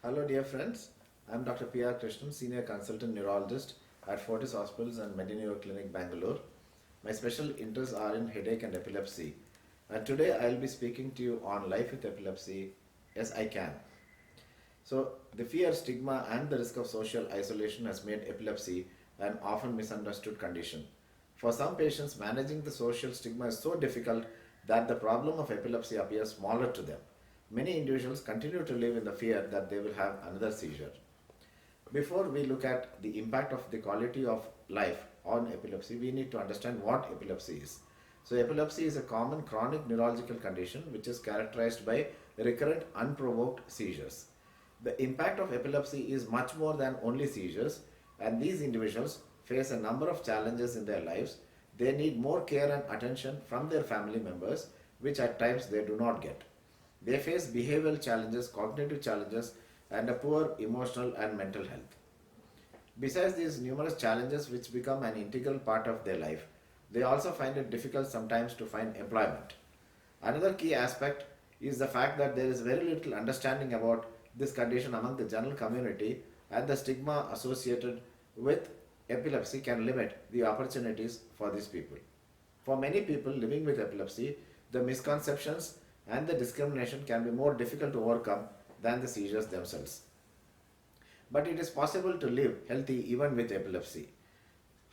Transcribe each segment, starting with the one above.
Hello, dear friends. I'm Dr. P.R. Krishnan, Senior Consultant Neurologist at Fortis Hospitals and Medineuro Clinic, Bangalore. My special interests are in headache and epilepsy. And today I'll be speaking to you on life with epilepsy. Yes, I can. So, the fear, stigma, and the risk of social isolation has made epilepsy an often misunderstood condition. For some patients, managing the social stigma is so difficult that the problem of epilepsy appears smaller to them. Many individuals continue to live in the fear that they will have another seizure. Before we look at the impact of the quality of life on epilepsy, we need to understand what epilepsy is. So, epilepsy is a common chronic neurological condition which is characterized by recurrent unprovoked seizures. The impact of epilepsy is much more than only seizures, and these individuals face a number of challenges in their lives. They need more care and attention from their family members, which at times they do not get. They face behavioral challenges, cognitive challenges, and a poor emotional and mental health. Besides these numerous challenges which become an integral part of their life, they also find it difficult sometimes to find employment. Another key aspect is the fact that there is very little understanding about this condition among the general community, and the stigma associated with epilepsy can limit the opportunities for these people. For many people living with epilepsy, the misconceptions and the discrimination can be more difficult to overcome than the seizures themselves. But it is possible to live healthy even with epilepsy.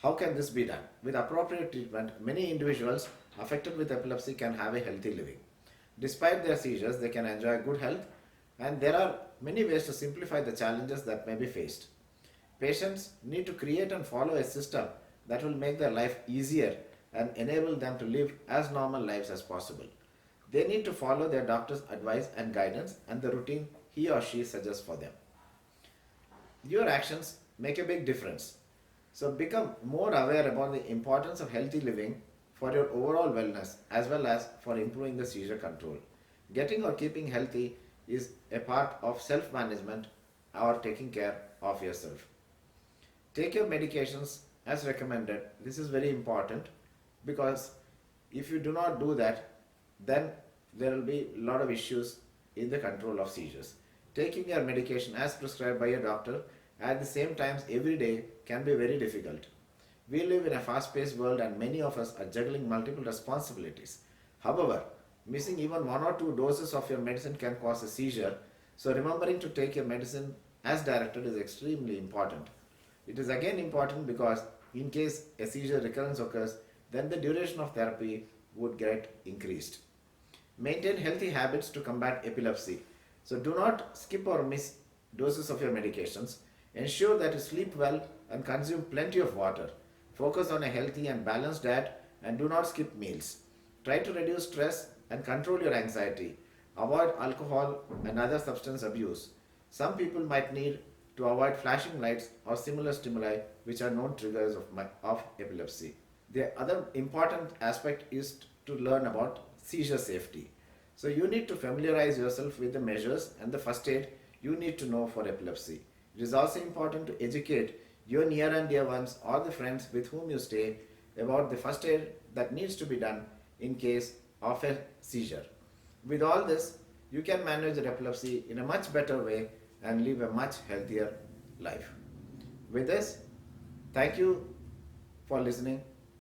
How can this be done? With appropriate treatment, many individuals affected with epilepsy can have a healthy living. Despite their seizures, they can enjoy good health, and there are many ways to simplify the challenges that may be faced. Patients need to create and follow a system that will make their life easier and enable them to live as normal lives as possible. They need to follow their doctor's advice and guidance and the routine he or she suggests for them. Your actions make a big difference. So become more aware about the importance of healthy living for your overall wellness as well as for improving the seizure control. Getting or keeping healthy is a part of self management or taking care of yourself. Take your medications as recommended. This is very important because if you do not do that, then there will be a lot of issues in the control of seizures. Taking your medication as prescribed by your doctor at the same times every day can be very difficult. We live in a fast paced world and many of us are juggling multiple responsibilities. However, missing even one or two doses of your medicine can cause a seizure, so remembering to take your medicine as directed is extremely important. It is again important because in case a seizure recurrence occurs, then the duration of therapy would get increased. Maintain healthy habits to combat epilepsy. So do not skip or miss doses of your medications. Ensure that you sleep well and consume plenty of water. Focus on a healthy and balanced diet and do not skip meals. Try to reduce stress and control your anxiety. Avoid alcohol and other substance abuse. Some people might need to avoid flashing lights or similar stimuli which are known triggers of epilepsy. The other important aspect is to learn about seizure safety. So you need to familiarize yourself with the measures and the first aid you need to know for epilepsy. It is also important to educate your near and dear ones or the friends with whom you stay about the first aid that needs to be done in case of a seizure. With all this, you can manage your epilepsy in a much better way and live a much healthier life. With this, thank you for listening.